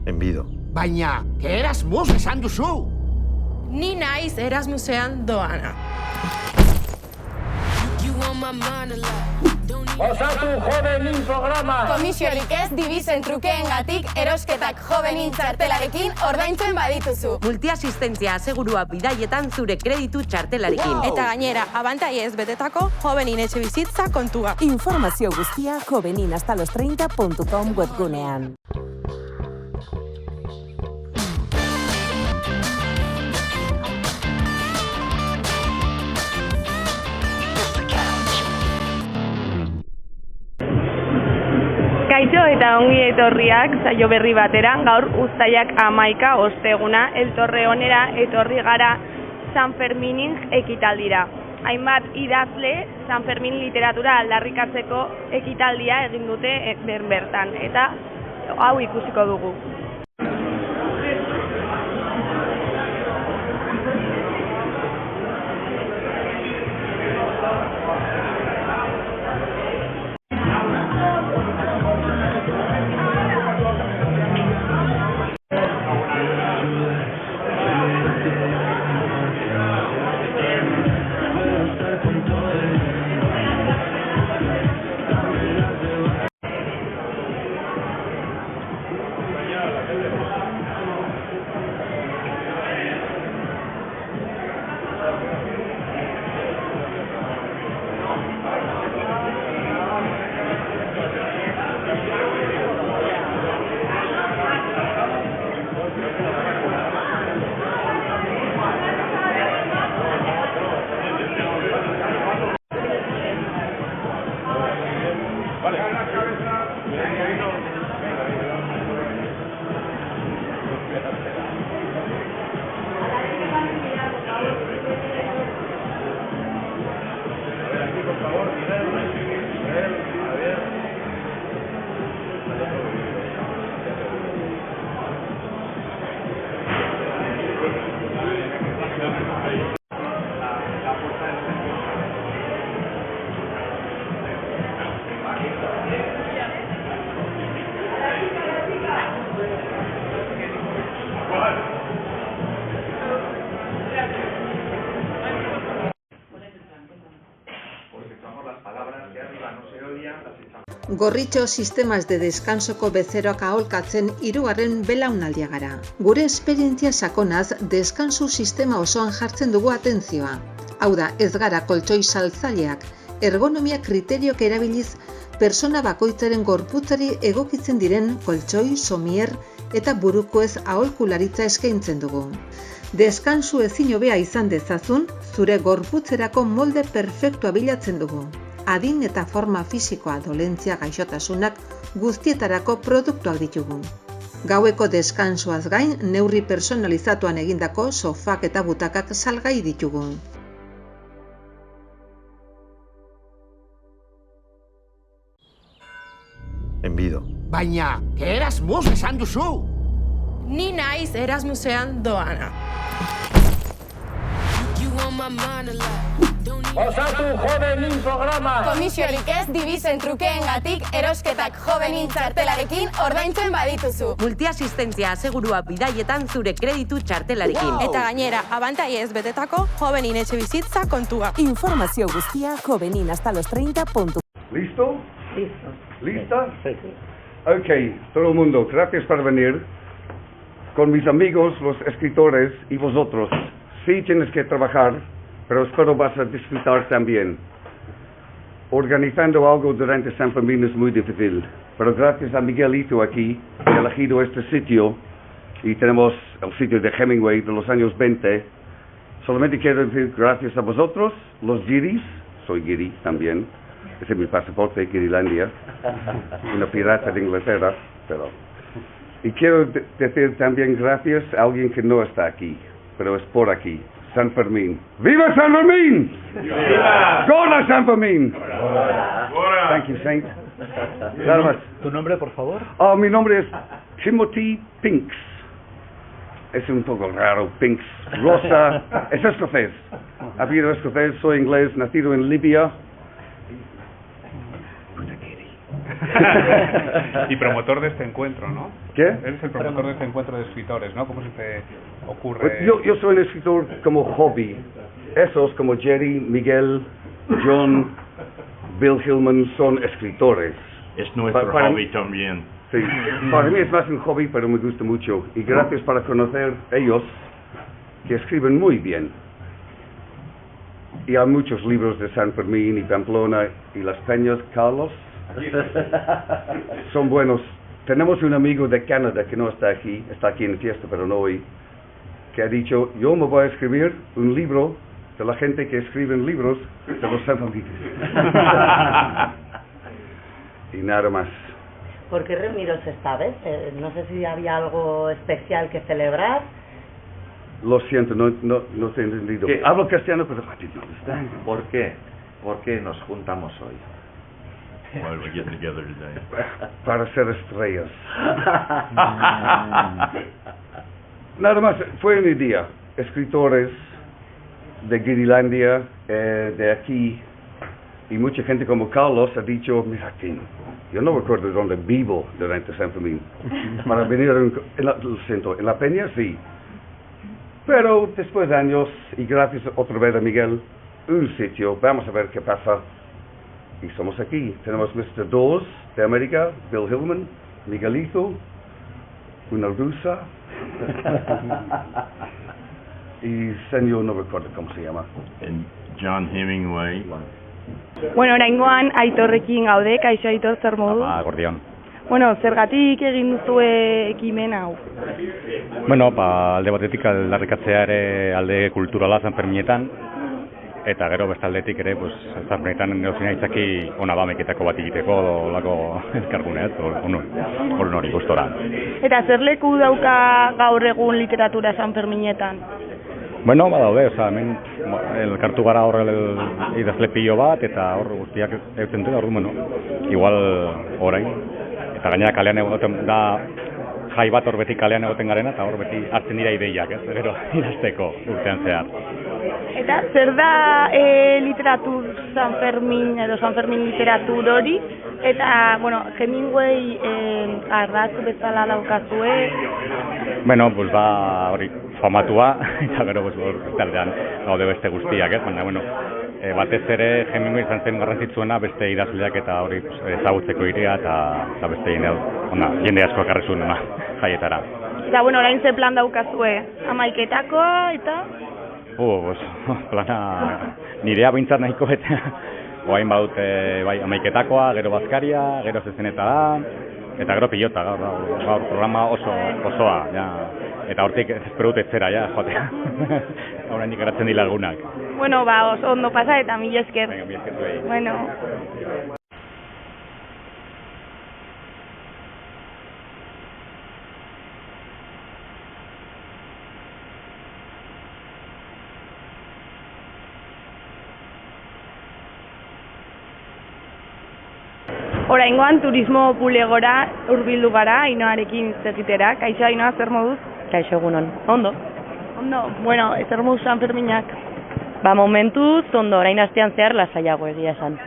Enbido. Baina, Erasmus esan duzu! Ni naiz Erasmusean doana. Osatu jovenin programa! Komisiorik ez dibizen trukeengatik erosketak jovenin txartelarekin ordaintzen badituzu. Multiasistentzia asegurua bidaietan zure kreditu txartelarekin. Eta gainera, abantaiez betetako jovenin etxe bizitza kontua. Informazio guztia joveninhastalostreinta.com webgunean. Kaixo eta ongi etorriak saio berri batera, gaur uztailak 11 osteguna, eltorre onera etorri gara San Ferminin ekitaldira. Hainbat idazle San Fermin literatura aldarrikatzeko ekitaldia egin dute bertan, eta hau ikusiko dugu. Gorritxo sistemas de descansoko bezeroak aholkatzen 3. belaunaldia gara. Gure esperientzia sakonaz, deskansu sistema osoan jartzen dugu atentzioa. Hau da, ez gara koltxoi saltzaileak, ergonomia kriteriok erabiliz, persona bakoitzaren gorputzari egokitzen diren koltxoi, somier eta burukoez aholkularitza eskaintzen dugu. Deskansu ezin hobea izan dezazun, zure gorputzerako molde perfektua bilatzen dugu. Adin eta forma fisikoa, dolentzia, gaixotasunak guztietarako produktuak ditugu. Gaueko deskansuaz gain, neurri personalizatuan egindako sofak eta butakak salgai ditugu. Enbido. Baina, Erasmus esan duzu! Ni naiz Erasmusean doana. Osatu jovenin programa! Komisiorik ez dibizen trukeengatik erosketak jovenin txartelarekin ordaintzen badituzu. Multiasistentzia asegurua bidaietan zure kreditu txartelarekin. Eta gainera, abantaiez betetako jovenin etxe bizitza kontua. Informazio guztia joveninhastalostreinta.com. ¿Listo? Listo. ¿Lista? Sí. Ok, todo el mundo, gracias por venir. Con mis amigos, los escritores y vosotros. Sí tienes que trabajar, pero espero vas a disfrutar también. Organizando algo durante San Fermín es muy difícil, pero gracias a Miguelito aquí, he elegido este sitio y tenemos el sitio de Hemingway de los años 20. Solamente quiero decir gracias a vosotros, los guiris, soy guiri también, ese es mi pasaporte, Guirilandia, una pirata de Inglaterra, pero... Y quiero decir también gracias a alguien que no está aquí, pero es por aquí. San Fermín. ¡Viva San Fermín! ¡Viva! ¡Gora San Fermín! ¡Gora! Thank you, Saint. Nada más. ¿Tu nombre, por favor? Oh, mi nombre es Timothy Pinks. Es un poco raro, Pinks. Rosa. Es escocés. Apellido escocés, soy inglés, nacido en Libia. Y promotor de este encuentro, ¿no? ¿Qué? Eres el promotor de este encuentro de escritores, ¿no? ¿Cómo se te ocurre? Yo soy un escritor como hobby. Esos como Jerry, Miguel, John, Bill Hillman son escritores. Es nuestro hobby también. Sí, para mí es más un hobby, pero me gusta mucho. Y gracias para conocer ellos que escriben muy bien. Y hay muchos libros de San Fermín y Pamplona y Las Peñas, Carlos. Son buenos. Tenemos un amigo de Canadá que no está aquí en fiesta, pero no hoy, que ha dicho, yo me voy a escribir un libro de la gente que escriben libros de los sanfermines. Y nada más. ¿Por qué reuniros esta vez? No sé si había algo especial que celebrar. Lo siento, no te he entendido. ¿Qué? Hablo castellano, pero ¿Por qué? ¿Por qué nos juntamos hoy? Why we get together today? Para ser estrellas. Nada más, fue una idea. Escritores de Guirilandia, de aquí, y mucha gente como Carlos ha dicho, mira aquí, yo no recuerdo dónde vivo durante San Fermín. Para venir en la Peña, sí. Pero después de años, y gracias otra vez a Miguel, un sitio, vamos a ver qué pasa. Y somos aquí. Tenemos Mr. Dawes de América, Bill Hillman, Miguelito, una rusa, y señor, no recuerdo cómo se llama. John Hemingway. Bueno, oraingoan Aitorrekin gaude, kaixo Aitor, zer modu? Gordion. Bueno, zergatik egin duzue ekimen hau? Bueno, alde batetik aldarrikatzea ere alde kulturala Sanferminetan, eta gero bestaldetik ere, Sanferminetan neozina itzaki ona bameketako bat egiteko, olako elkargune, hori hori gustora. Eta zer leku dauka gaur egun literatura Sanferminetan? Bueno, badaude, hemen elkartu gara hor idazle pilo bat, eta hor guztiak eutzen dut, igual orain, eta gainera kalean egoten da jai bat hor beti kalean egoten garena, eta hor beti hartzen dira ideiak, gero idazteko urtean zehar. Eta zer da literatur Sanfermin edo Sanfermin literatur hori? Eta, bueno, Hemingway ardatz bezala daukazue? Bueno, hori famatua, eta gero taldean gaude beste guztiak, baina, bueno, batez ere Hemingway izan zen garrantzitsuena beste idazleak eta hori ezagutzeko irea eta beste jende asko ekarri zuen jaietara. Eta, bueno, orain ze plan daukazue? Hamaiketakoa eta? Plana nirea bintzat nahiko eta oain badut hamaiketakoa, gero bazkaria, gero zezenetara, eta gero pilota, gaur programa osoa, eta hortik espero dut etzera, joatea. Horrein ikaratzen di lagunak. Bueno, oso ondo pasa eta mila esker. Venga, mila esker zuei. Bueno. Oraingoan turismo bulegora hurbildu gara Ainoarekin zegitera. Kaixo Ainoa, zer moduz? Kaixo egunon. Ondo. Ondo. Bueno, zer moduz Sanferminak? Momentuz ondo, orain astean zehar lasaiago egia esan.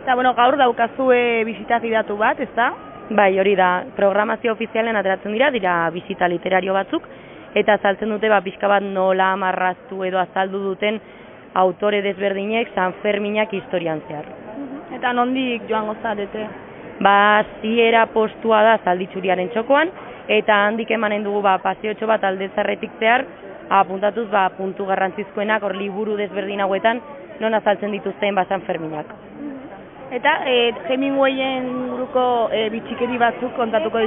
Eta bueno, gaur daukazue bisita gidatu bat, ezta? Bai, hori da. Programazio ofizialen ateratzen dira bisita literario batzuk eta azaltzen dute pixka bat nola marraztu edo azaldu duten autore desberdinek Sanferminak historian zehar. Eta nondik joango zarete? Ziera postua da Zalditxuriaren txokoan, eta handik emanen dugu paseotxo bat Aldezarretik zehar, apuntatuz puntu garrantzizkoenak hor liburu desberdin hauetan non azaltzen dituzten Sanferminak. Eta Hemingwayen inguruko bitxikeri batzuk kontatuko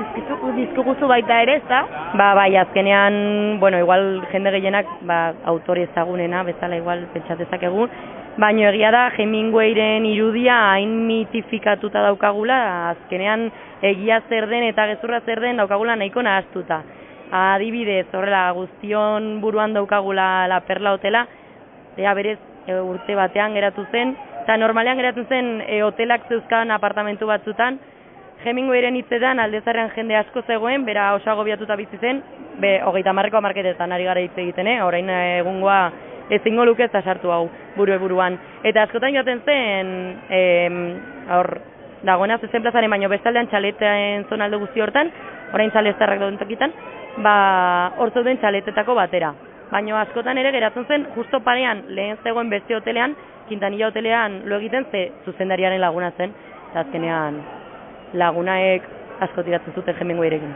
dizkiguzu baita ere, ezta? Bai, azkenean, bueno, igual jende gehienak autore ezagunena, bezala igual pentsatezakegu, baina egia da Hemingwayren irudia hain mitifikatuta daukagula, azkenean egia zer den eta gezurra zer den daukagula nahiko nahaztuta. Adibidez, horrela, guztion buruan daukagula La Perla hotela, berez urte batean geratu zen, eta normalean geratzen zen hotelak zeuzkan apartamentu batzutan, Hemingwayren hitzetan Aldezarrean jende asko zegoen, bera oso agobiatuta bizi zen, 30ko hamarkadetan ari gara hitz egiten, orain egungoa ezingo lukez sartu hau buruan. Eta askotan joaten zen, dagoena zezen plazaren baino bestaldean txaleten zonalde guzti hortan, orain txalestarrak dauden tokitan, hor zeuden txaletetako batera. Baina askotan ere geratzen zen, justo parean lehen zegoen beste hotelean, Quintanilla hotelean lo egiten ze zuzendariaren laguna zen, eta azkenean lagunaek asko tiratzen zuten Hemingwayerekin.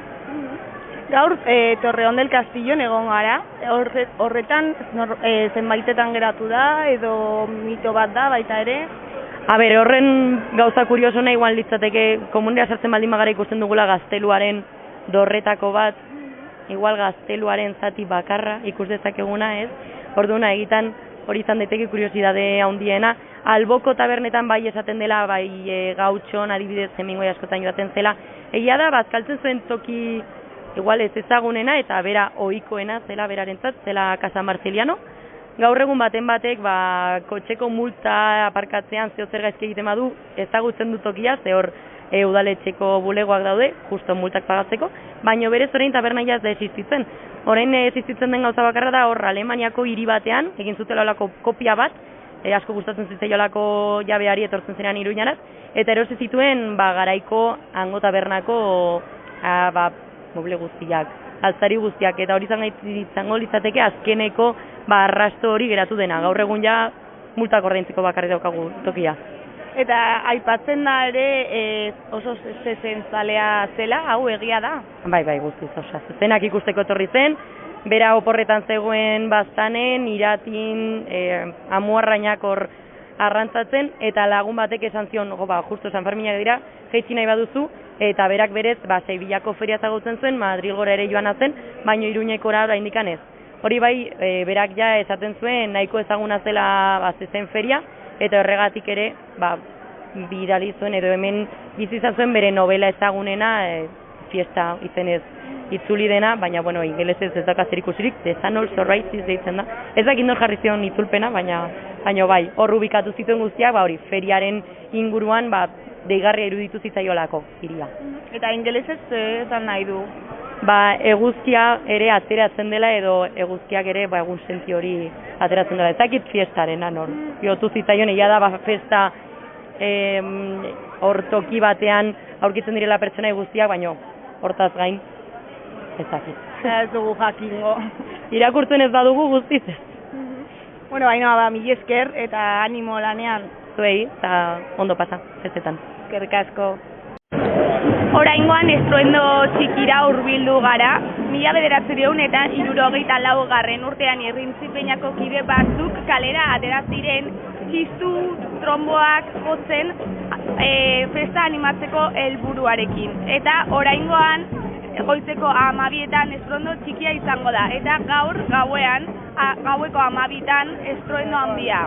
Gaur, Torreón del Castillo egon gara, horretan zenbaitetan geratu da, edo mito bat da baita ere? Horren gauza kuriosona igual litzateke komunera sartzen baldin bagara ikusten dugula gazteluaren dorretako bat, igual gazteluaren zati bakarra ikus dezakeguna ez, orduan egitan hori izan daiteke kuriosidade handiena. Alboko tabernetan bai esaten dela, bai Gautxon adibidez Hemingway askotan joaten zela, egia da bazkaltzen zuen toki igual ez ezagunena eta bera ohikoena zela berarentzat, zela Casa Marceliano. Gaur egun baten batek kotxeko multa aparkatzean zeo zer gaizki egiten badu ezagutzen du tokia, ze hor udaletxeko bulegoak daude, justo multak pagatzeko, baino berez orain tabernaia ez da existitzen. Orain existitzen den gauza bakarra da hor Alemaniako hiri batean, egin zutela olako kopia bat, asko gustatzen zitzaiolako jabeari etortzen zenean Iruñaraz, eta erosi zituen garaiko hango tabernako moble guztiak, altzari guztiak, eta hori izango litzateke azkeneko arrasto hori geratu dena. Gaur egun ja multak ordaintzeko bakarrik daukagu tokia. Eta aipatzen da ere oso zezentzalea zela, hau egia da? Bai, guztiz oso zezenak ikusteko etorri zen, bera oporretan zegoen baztanen, iratin, amuarrainak hor arrantzatzen, eta lagun batek esan zion, justo San Ferminak dira, jaitsi nahi baduzu, eta berak berez, Sevillako feria zagutzen zuen, Madrilgora ere joan zen, baino Iruñekora oraindikan ez. Hori bai, berak ja esaten zuen, nahiko ezaguna zela zezen feria, eta horregatik ere, bidali zuen, edo hemen bizizan zuen bere novela ezagunena, fiesta izenez itzuli dena, baina, ingelesez ez dauka zer ikusirik, The Sun Also Rises deitzen da. Ez dakit nor jarri zion itzulpena, baina bai, hor ubikatu zituen guztiak, hori, feriaren inguruan, deigarria iruditu zitzaiolako iria. Eta ingelesez esan nahi du? Eguzkia ere ateratzen dela, edo eguzkiak ere egun senti hori ateratzen dela. Ez dakit fiestaren, hor. Biotu zitzaion, egia da, festa hor toki batean aurkitzen direla pertsona guztiak, baina hortaz gain, ez dakit. Ez dugu jakingo. Irakurtzen ez badugu guztiz. Baina, mila esker eta animo lanean. Zuei, eta ondo pasa, festetan. Eskerrik asko. Oraingoan estruendo txikira hurbildu gara, 1974 urtean Irrintzipeñako kide batzuk kalera atera ziren txistu tromboak jotzen festa animatzeko helburuarekin. Eta oraingoan goizeko 12etan estruendo txikia izango da, eta gaur gaueko 12etan estruendo handia.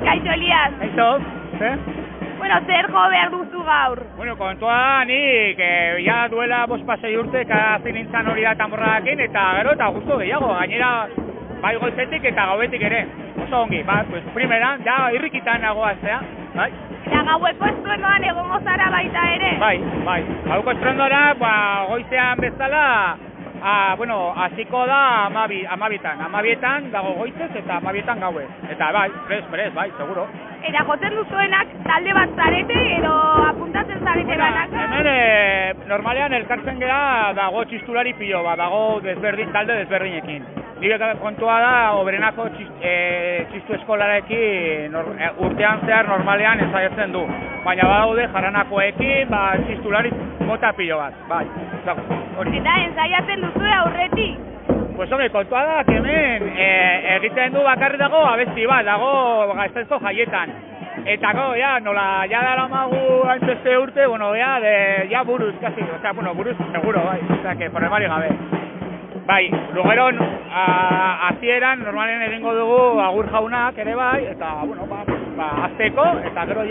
Kaixo, Elias. Kaixo, zer jo behar duzu gaur? Kontua nik, ja duela 5-6 urte kasi nintzen hori da tamborrakin, eta gero eta gustu gehiago, gainera bai goizetik eta gauetik ere. Oso ongi, primeran, ja irrikitan nago aztea, bai? Eta gaueko estruendoan egongo zara baita ere? Bai, gaueko estruendoara, goizean bezala, hasiko da 12etan dago goizez eta 12etan gauez. Eta bai, prez, seguro. Eta jotzen duzuenak talde bat zarete edo apuntatzen zarete banak? Hemen normalean elkartzen gera dago txistulari pilo, dago talde desberdinekin. nire kontua da, Obrenako txistu eskolarekin urtean zehar normalean ensaiatzen du. Baina badaude jaranakoekin, txistulari mota pilo bat, bai. Eta ensaiatzen duzu aurretik? Pues hombre, kontua da, hemen egiten du bakarri dago abesti bat, dago Gasteizko jaietan. Eta nola, dara magu hainbeste urte, bueno, ya buruz, casi, o sea, bueno, buruz seguro, bai, o sea, que problemari gabe. Bai, lugeron, hasieran, normalen egingo dugu agur jaunak ere bai, eta, bueno, azteko, eta gero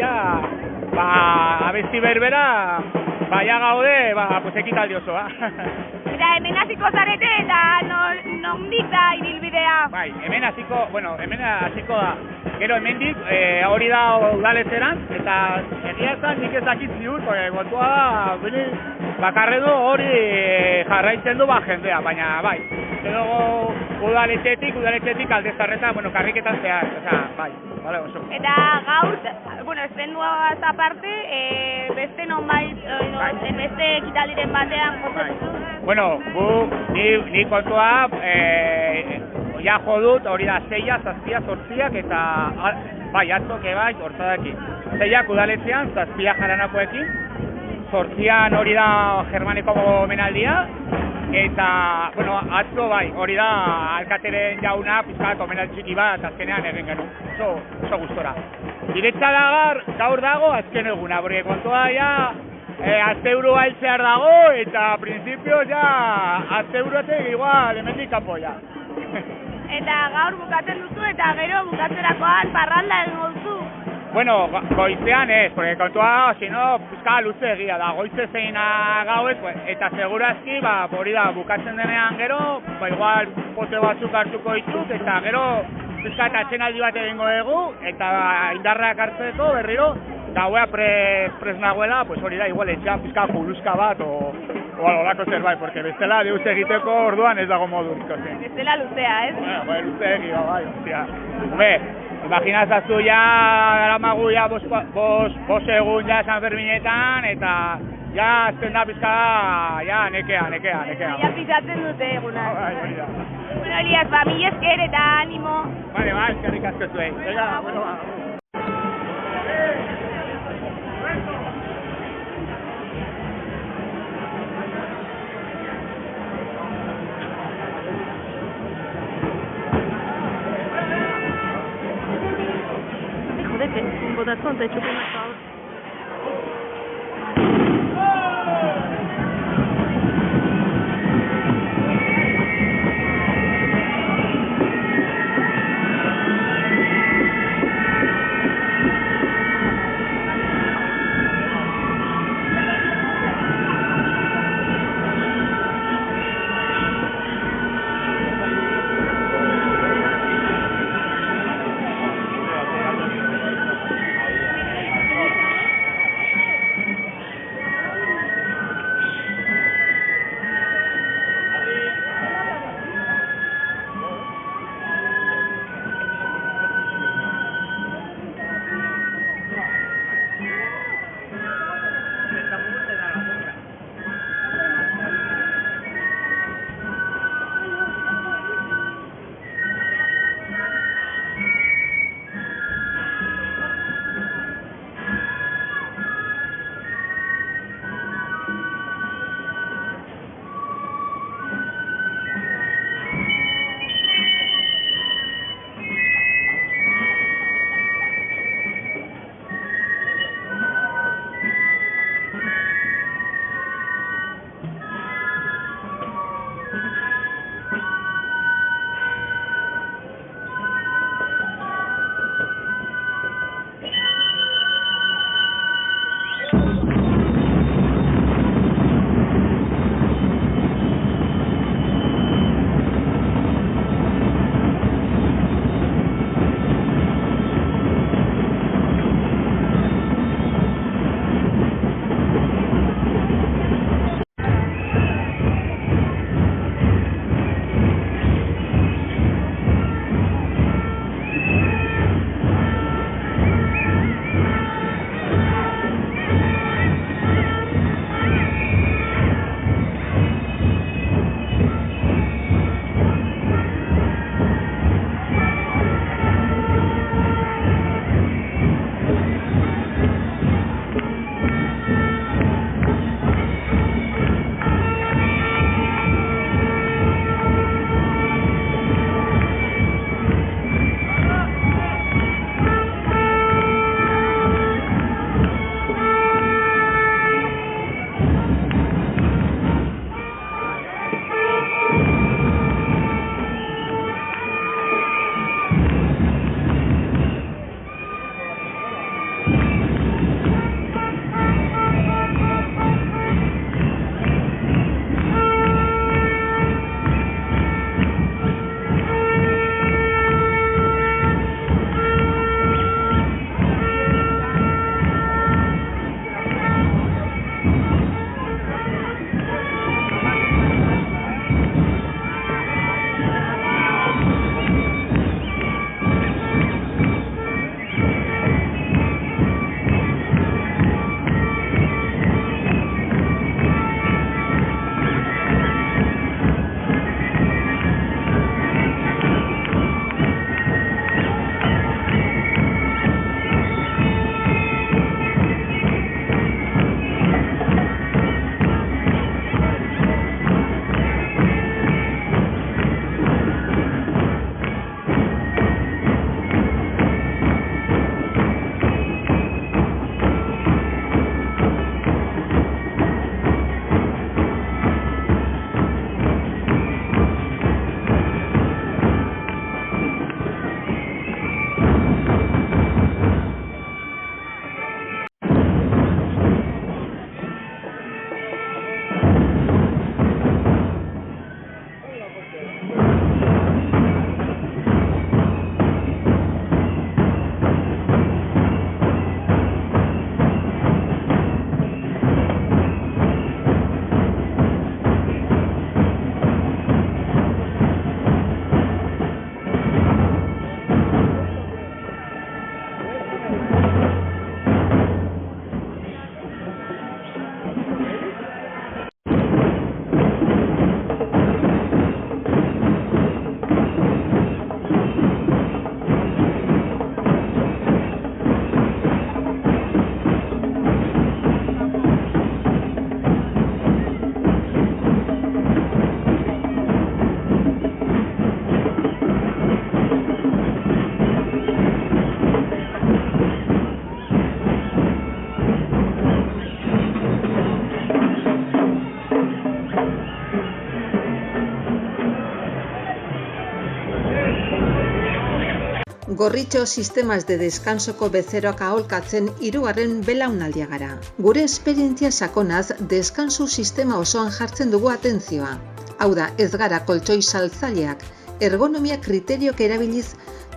abesti berbera, gaude, pues ekitaldi osoa. Eta hemen hasiko zarete eta nondik da ibilbidea? Bai, hemen hasiko da. Gero hemendik hori da udaletzeran, eta egia esan nik ez dakit ziur, kontua da, bakarre du hori jarraitzen du jendea, baina bai. Gero udaletxetik Aldezarreta, karriketan zehar, bai, bale oso. Eta gaur, estenduaz aparte, beste nonbait, beste ekitaldiren batean jotzen Bueno, ni kontua, ja jodut, hori da 6, 7, 8 eta bai, atzoke bai, hortzadaki. 6 udaletzean, 7 jaranakoekin, 8 hori da Germaniko omenaldia, eta, atzo bai, hori da alkateren jauna, pizkat omenal txiki bat, azkenean egin genuen, oso gustora. Diretza gaur dago, azken eguna, porque kontua ja, asteburua heltzear dago, eta prinsipio asteburuatek igual hemendik kanpo ja. Eta gaur bukatzen duzu eta gero bukatzerakoan parranda egingo duzu? Bueno, goizean ez, porque kontua, sino, pizka luze egia da, goize zein gauez, eta segurazki, hori da, bukatzen denean gero, igual pote batzuk hartuko dituk, eta gero pizka eta atxenaldi bat egingo dugu, eta indarrak hartzeko berriro, eta huea pres nagoela, pues hori da, igual etxean pizka kuluzka bat, o olako zerbait, porque bestela deus egiteko orduan ez dago modu niko zen. Bestela luzea, ez? Bueno, luze egia, bai, ostia. Imaginazazu daramagu bos egun San Ferminetan, eta azten da pizka nekea. Ja pizatzen dute eguna. Hori da. Bueno, Elias, mila esker eta animo. Vale, eskerrik asko zuei. Venga, bueno, un botazón te chupo una favor. Gorritxo sistemas de descansoko bezeroak aholkatzen 3. belaunaldia gara. Gure esperientzia sakonaz, deskansu sistema osoan jartzen dugu atentzioa. Hau da, ez gara koltsoi saltzaileak, ergonomia kriteriok erabiliz,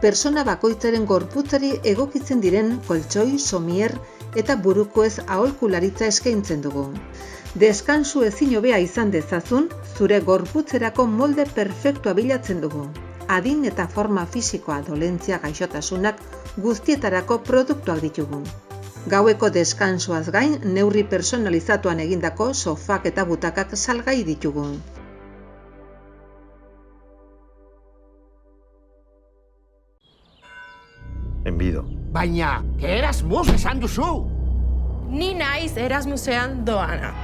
persona bakoitzaren gorputzari egokitzen diren koltsoi, somier eta burukoez aholkularitza eskaintzen dugu. Deskansu ezin hobea izan dezazun, zure gorputzerako molde perfektua bilatzen dugu. Adin eta forma fisikoa, dolentzia, gaixotasunak guztietarako produktuak ditugu. Gaueko deskansuaz gain, neurri personalizatuan egindako sofak eta butakak salgai ditugu. Enbido. Baina, Erasmus esan duzu! Ni naiz Erasmusean doana.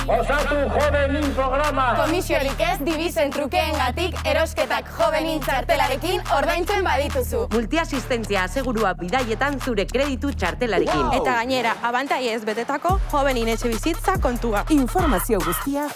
Osatu Jovenin programa! Komisiorik ez dibizen trukeengatik erosketak Jovenin txartelarekin ordaintzen badituzu. Multiasistentzia asegurua bidaietan zure kreditu txartelarekin. Eta gainera, abantaiez betetako Jovenin etxebizitza kontua. Informazio guztia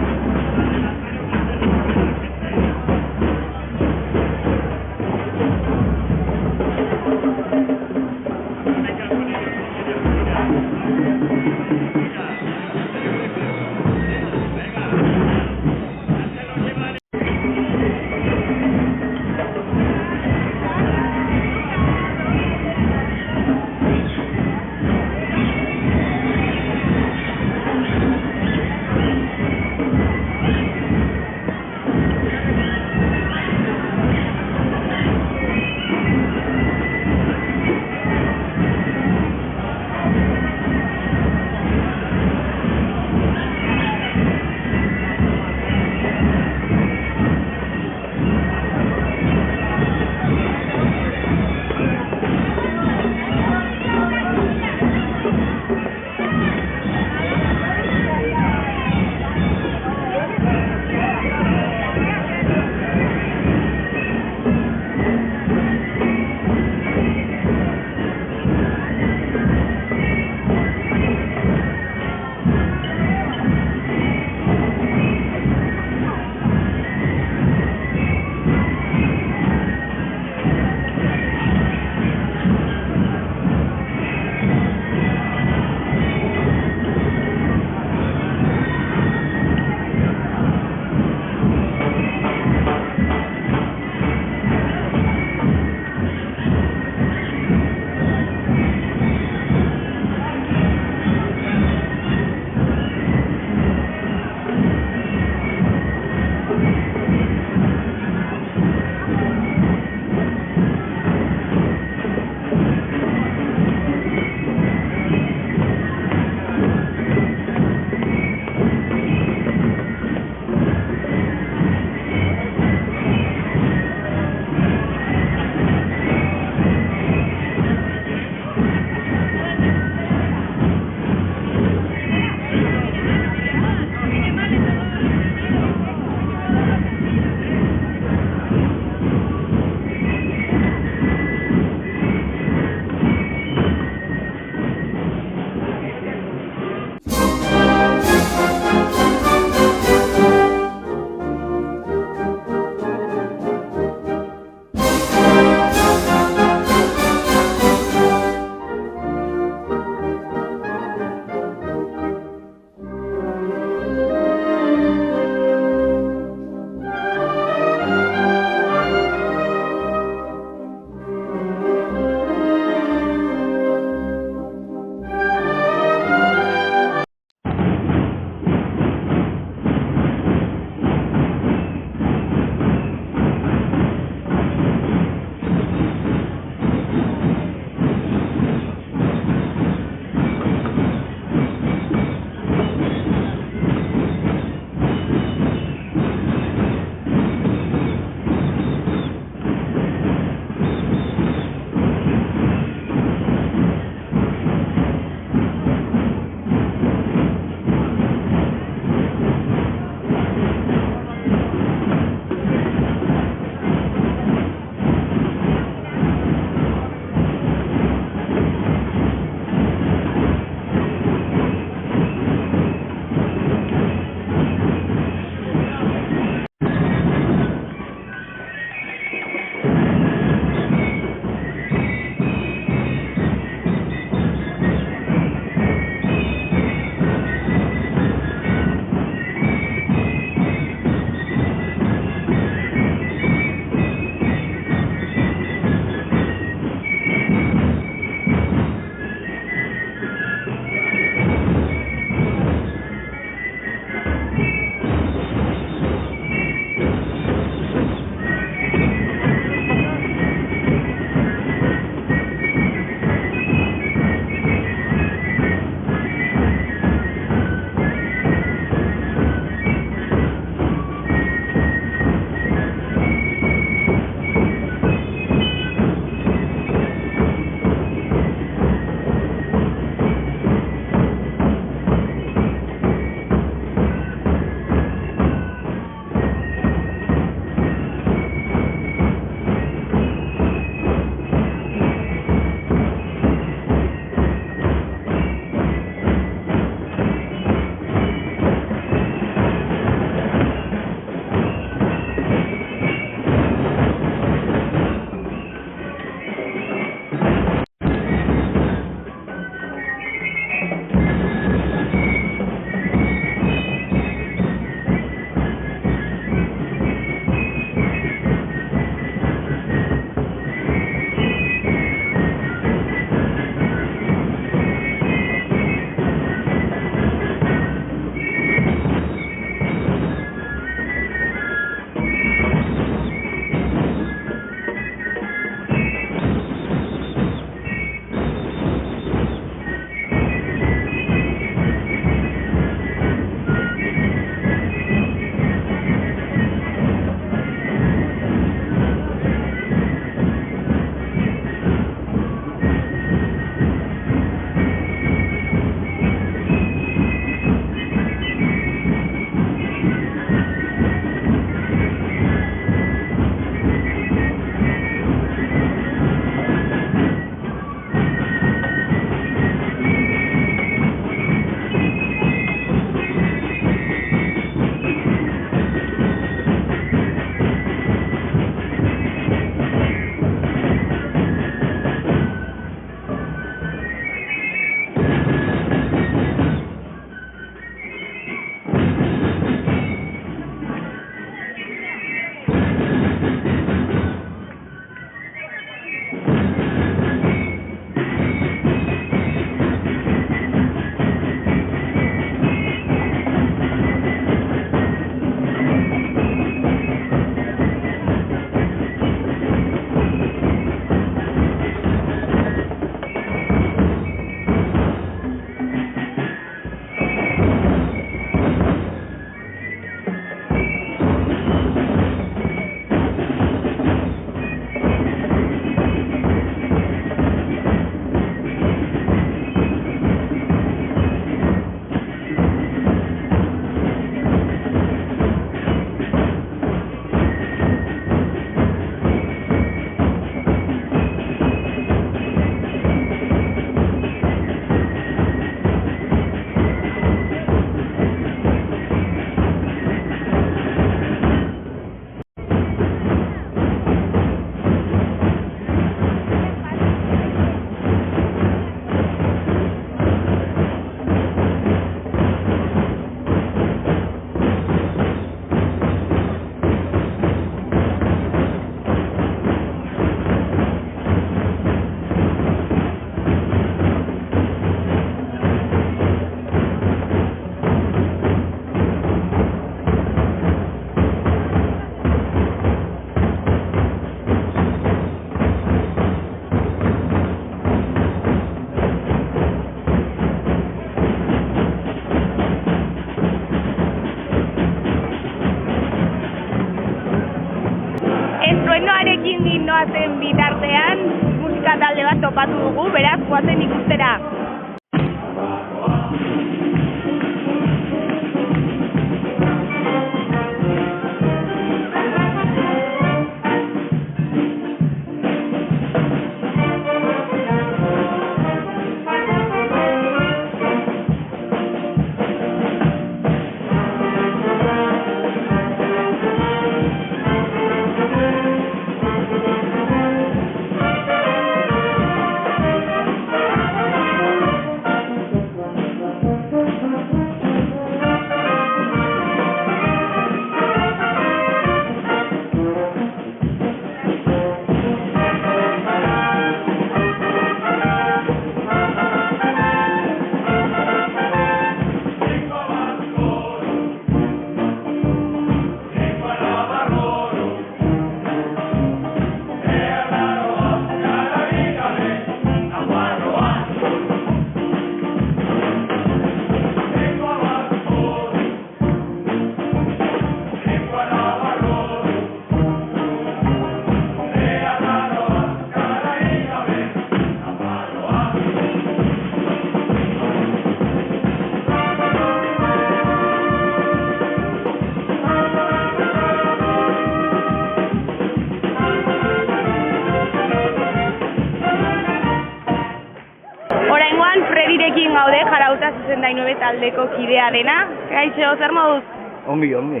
Fredirekin gaude, Jarauta 69 taldeko kidea dena. Gaixo, zer moduz? Ongi gaude,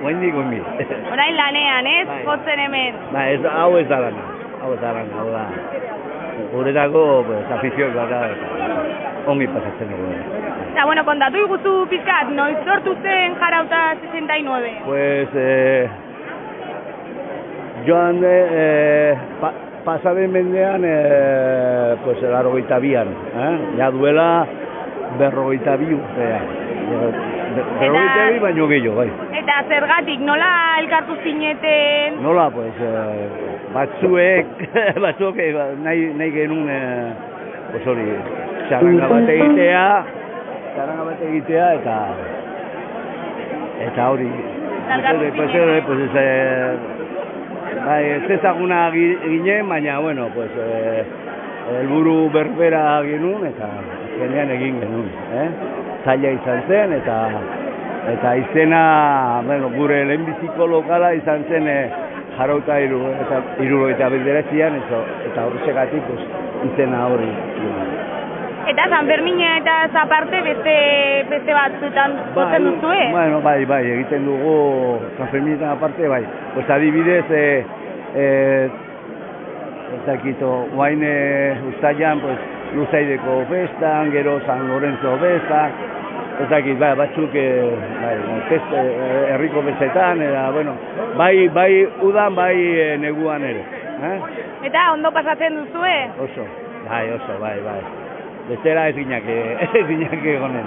oaindik ongi. Orain lanean, ez? Jotzen hemen. Ba, hau ez da lana, hau da. Guretako, afizioak gara, ongi pasatzen dugu. Eta, bueno, kontatu iguzu pizkat, noiz sortu zen Jarauta 69? Pues, joan pasaren mendean, pues, 82an, ja duela 42 urtea. 42 baino gehiago, bai. Eta zergatik, nola elkartu zineten? Nola, pues, batzuek nahi genuen, pues hori, txaranga bat egitea, eta hori. Ez ezaguna ginen, baina, bueno, pues, helburu berbera genuen, eta azkenean egin genuen, zaila izan zen, eta izena, bueno, gure lehenbiziko lokala izan zen Jarauta 79an, eta horrexegatik izena hori. Eta San Fermina eta aparte beste batzutan jotzen duzue? Bueno, bai, egiten dugu San Fermina aparte, bai. Pues adibidez, ez dakito, guain ustailan, pues, Luzaideko festan, gero San Lorenzo festan, ez dakit, batzuk herriko festetan, bueno, bai udan, bai neguan ere. Eta ondo pasatzen duzue? Oso, bai. Bestera ez ginake egonen.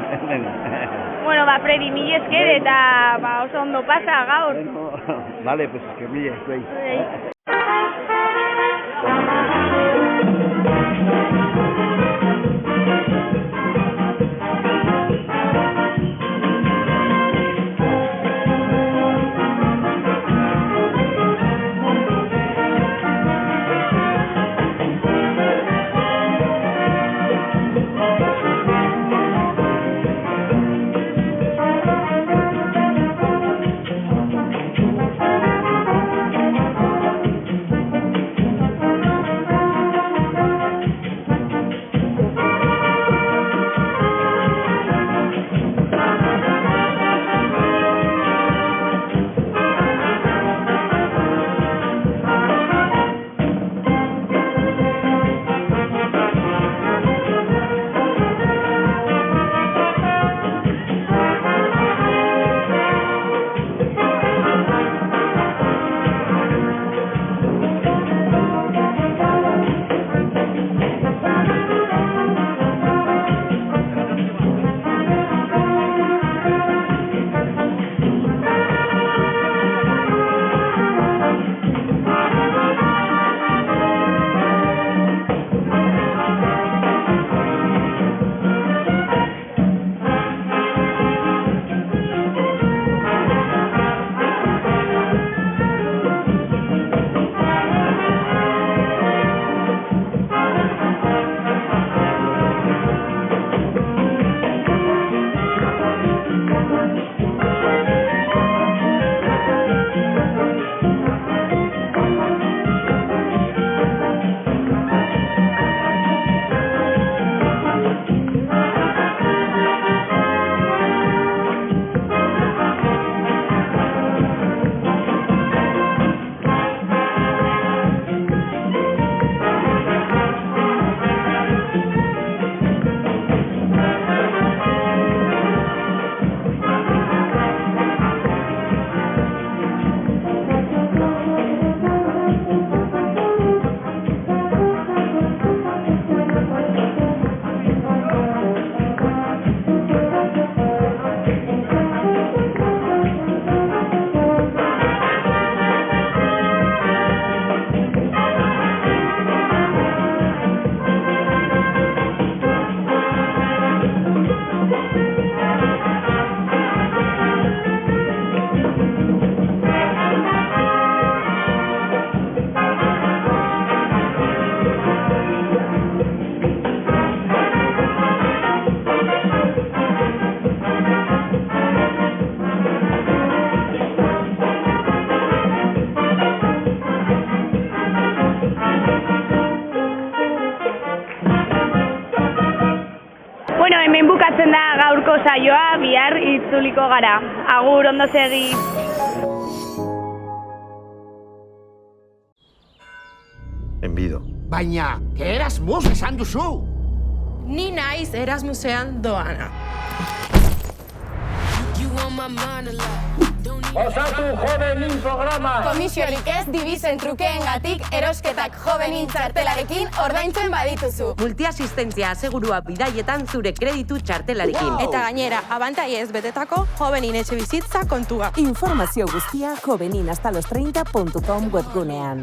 Bueno, Fredi, mila esker eta oso ondo pasa gaur. Vale, pues que mila esker. bukatzen da gaurko saioa, bihar itzuliko gara. Agur, ondo segi. Enbido. Baina, Erasmus esan duzu! Ni naiz Erasmusean doana. Osatu Jovenin programa! Komisiorik ez dibizen trukeengatik erosketak Jovenin txartelarekin ordaintzen badituzu. Multiasistentzia asegurua bidaietan zure kreditu txartelarekin. Eta gainera, abantaiez betetako Jovenin etxe bizitza kontua. Informazio guztia joveninhastalostreinta.com webgunean.